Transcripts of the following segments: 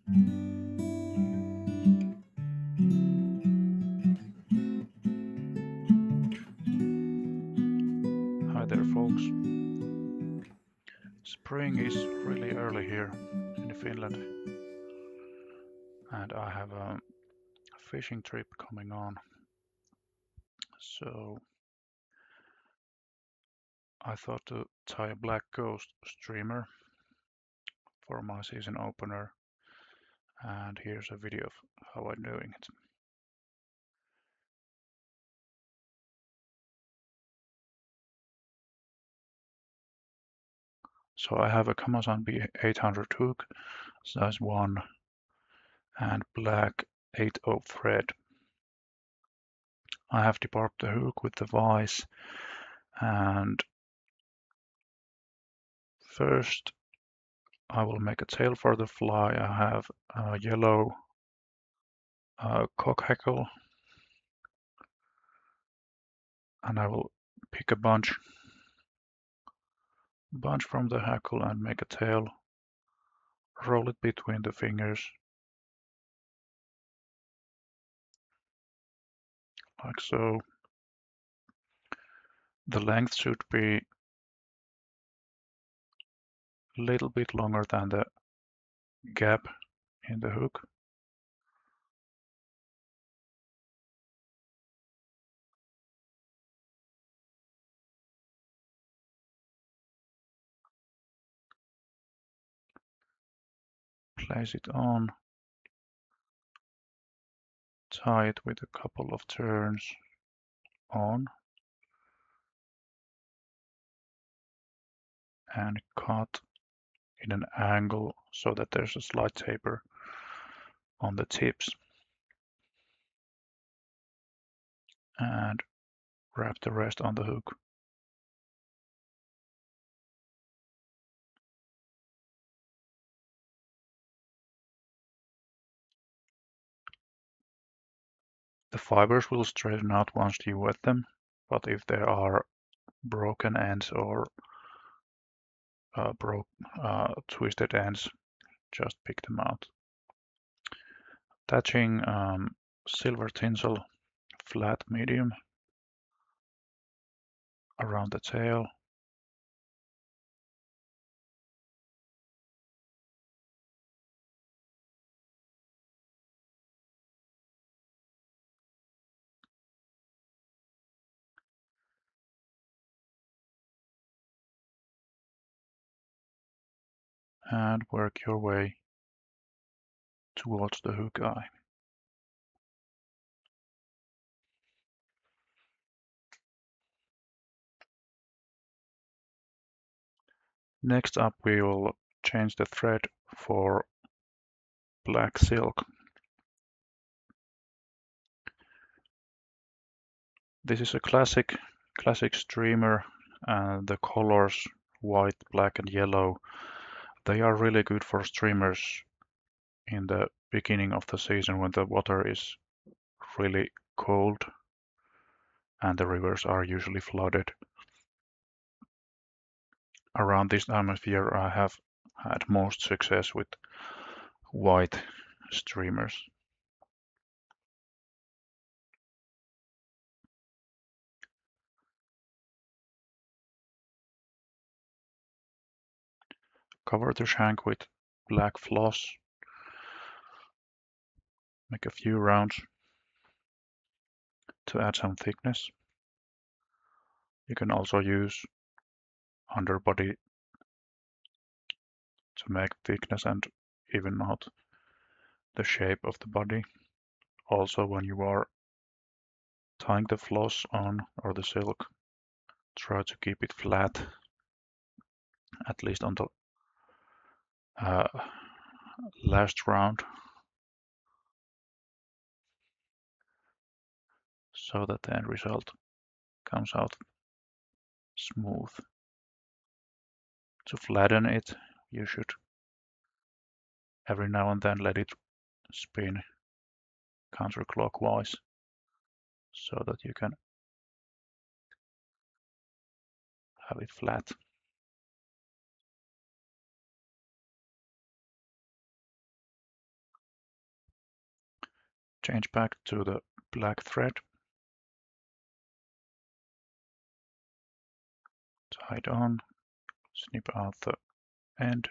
Hi there, folks. Spring is really early here in Finland, and I have a fishing trip coming on. So I thought to tie a black ghost streamer for my season opener, and here's a video of how I'm doing it. So I have a Kamasan B800 hook, size 1, and black 8/0 thread. I have debarked the hook with the vise, and first I will make a tail for the fly. I have a yellow cock hackle, and I will pick a bunch from the hackle and make a tail, roll it between the fingers like so. The length should be a little bit longer than the gap in the hook. Place it on, tie it with a couple of turns on, and cut in an angle so that there's a slight taper on the tips, and wrap the rest on the hook. The fibers will straighten out once you wet them, but if there are broken ends or twisted ends, just pick them out. Attaching silver tinsel flat medium around the tail. And work your way towards the hook eye. Next up, we will change the thread for black silk. This is a classic streamer, and the colors white, black, and yellow, they are really good for streamers in the beginning of the season when the water is really cold and the rivers are usually flooded. Around this time of year, I have had most success with white streamers. Cover the shank with black floss. Make a few rounds to add some thickness. You can also use underbody to make thickness and even out the shape of the body. Also, when you are tying the floss on or the silk, try to keep it flat, at least on the last round, so that the end result comes out smooth. To flatten it, you should every now and then let it spin counterclockwise so that you can have it flat. Change back to the black thread. Tie it on, snip out the end.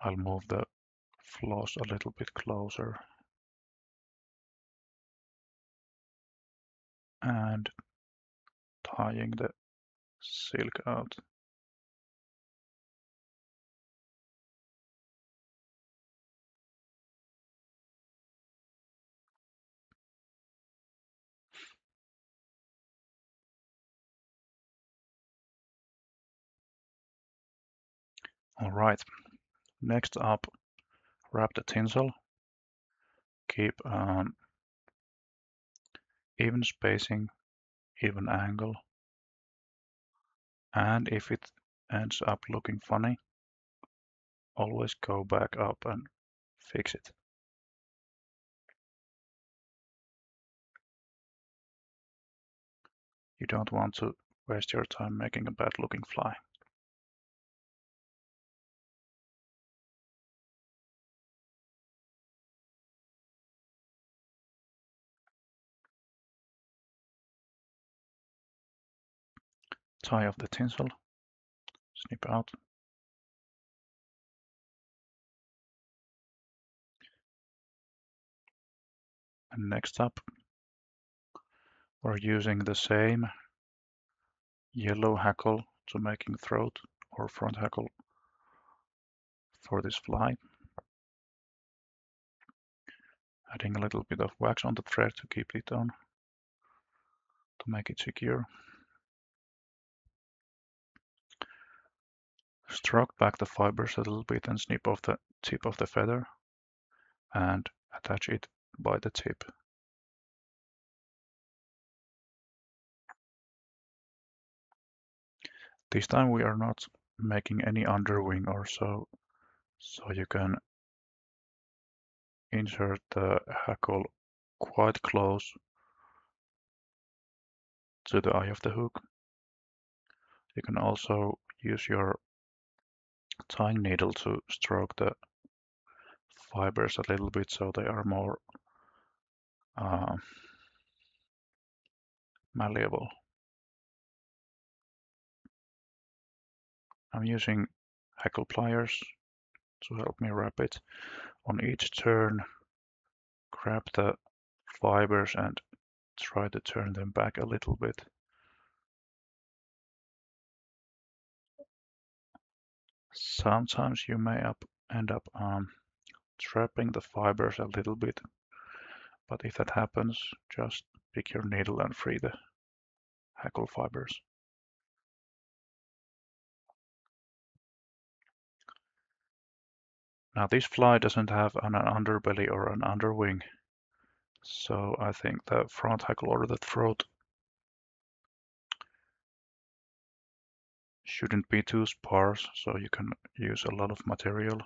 I'll move the floss a little bit closer. And tying the silk out. All right, next up, wrap the tinsel. Keep even spacing, even angle. And if it ends up looking funny, always go back up and fix it. You don't want to waste your time making a bad looking fly. Tie off the tinsel, snip out. And next up, we're using the same yellow hackle to making throat or front hackle for this fly. Adding a little bit of wax on the thread to keep it on, to make it secure. Stroke back the fibers a little bit and snip off the tip of the feather and attach it by the tip. This time we are not making any underwing or so you can insert the hackle quite close to the eye of the hook. You can also use your tying needle to stroke the fibers a little bit so they are more malleable. I'm using hackle pliers to help me wrap it. On each turn, grab the fibers and try to turn them back a little bit. Sometimes you may end up trapping the fibers a little bit, but if that happens, just pick your needle and free the hackle fibers. Now this fly doesn't have an underbelly or an underwing, so I think the front hackle or the throat shouldn't be too sparse, so you can use a lot of material,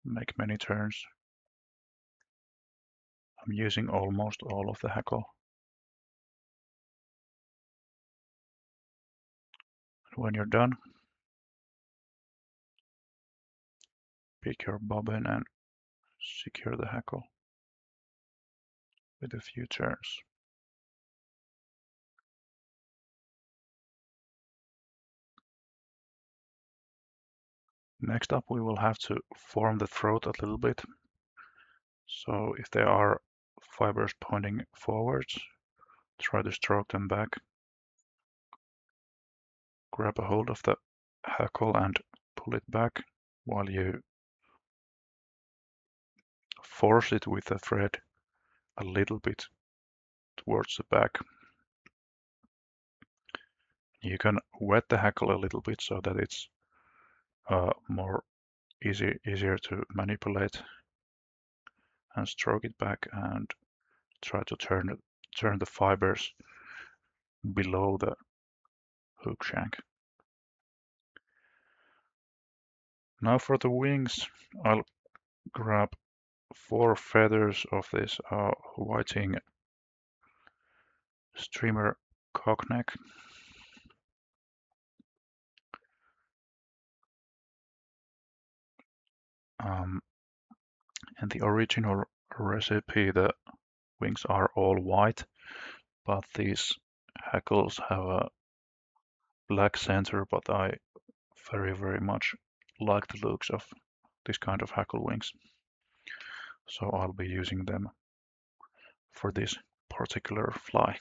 make many turns. I'm using almost all of the hackle. And when you're done, pick your bobbin and secure the hackle with a few turns. Next up, we will have to form the throat a little bit. So if there are fibers pointing forwards, try to stroke them back. Grab a hold of the hackle and pull it back while you force it with the thread a little bit towards the back. You can wet the hackle a little bit so that it's more easier to manipulate, and stroke it back and try to turn the fibers below the hook shank. Now for the wings, I'll grab 4 feathers of this whiting streamer cockneck. In the original recipe, the wings are all white, but these hackles have a black center, but I very much like the looks of this kind of hackle wings. So I'll be using them for this particular fly.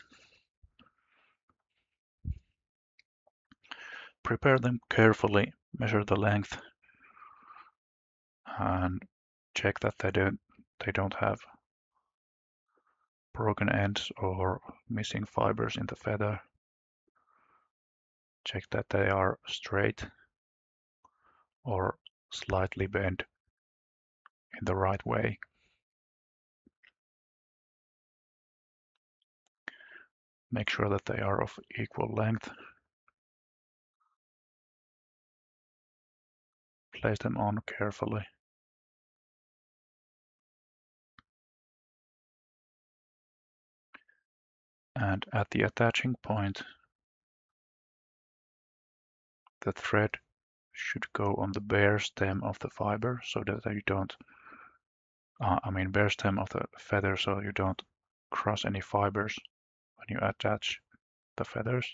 Prepare them carefully, measure the length, and check that they don't have broken ends or missing fibers in the feather. Check that they are straight or slightly bent in the right way. Make sure that they are of equal length. Place them on carefully. And at the attaching point, the thread should go on the bare stem of the fiber so that you don't, bare stem of the feather so you don't cross any fibers when you attach the feathers.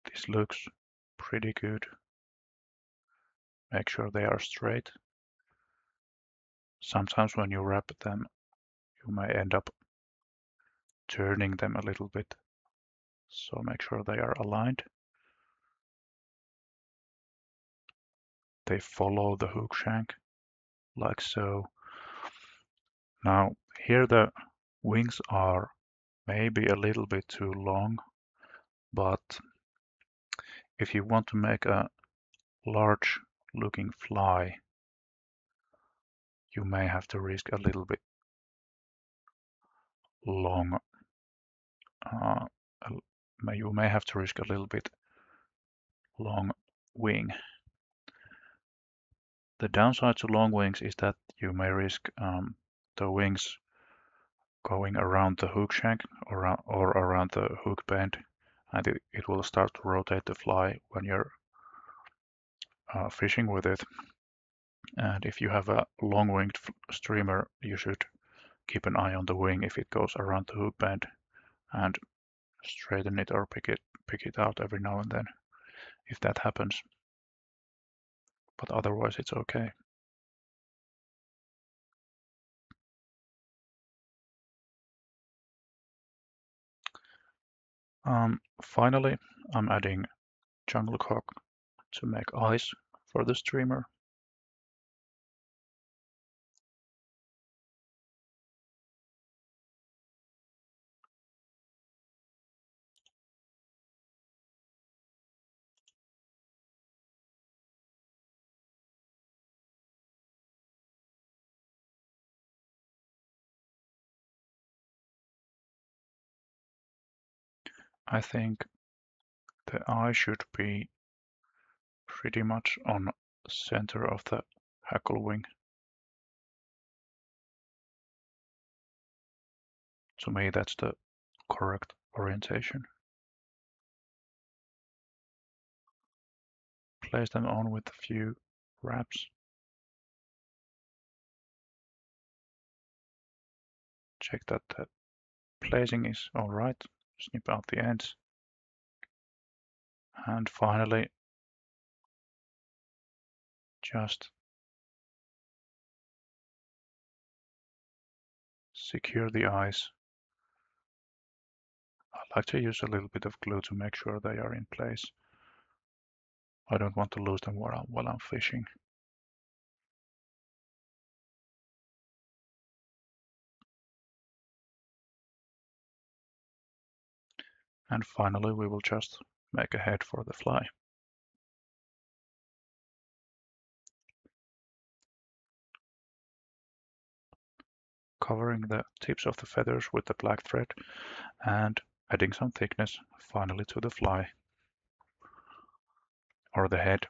This looks pretty good. Make sure they are straight. Sometimes when you wrap them, you may end up turning them a little bit. So make sure they are aligned. They follow the hook shank, like so. Now, here the wings are maybe a little bit too long, but if you want to make a large looking fly, you may have to risk a little bit long, you may have to risk a little bit long wing. The downside to long wings is that you may risk the wings going around the hook shank or around the hook bend, and it will start to rotate the fly when you're fishing with it. And if you have a long-winged streamer, you should keep an eye on the wing if it goes around the hook bend and straighten it or pick it out every now and then if that happens. But otherwise it's okay. Finally, I'm adding jungle cock to make eyes for the streamer. I think the eye should be pretty much on the center of the hackle wing. To me, that's the correct orientation. Place them on with a few wraps. Check that the placing is all right. Snip out the ends. And finally, just secure the eyes. I like to use a little bit of glue to make sure they are in place. I don't want to lose them while I'm fishing. And finally, we will just make a head for the fly. Covering the tips of the feathers with the black thread and adding some thickness finally to the fly or the head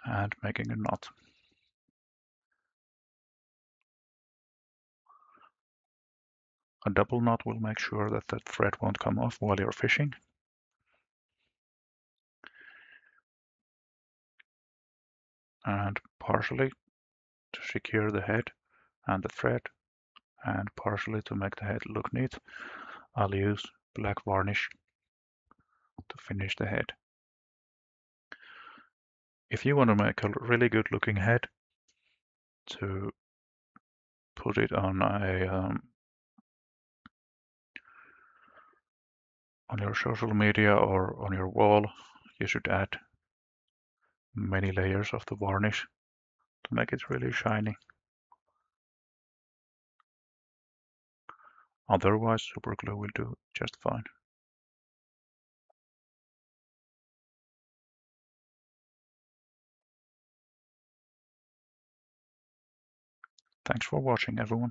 and making a knot. A double knot will make sure that the thread won't come off while you're fishing. and partially to secure the head and the thread, and partially to make the head look neat, I'll use black varnish to finish the head. If you want to make a really good looking head, to put it on on your social media or on your wall, you should add many layers of the varnish to make it really shiny. Otherwise, super glue will do just fine. Thanks for watching, everyone.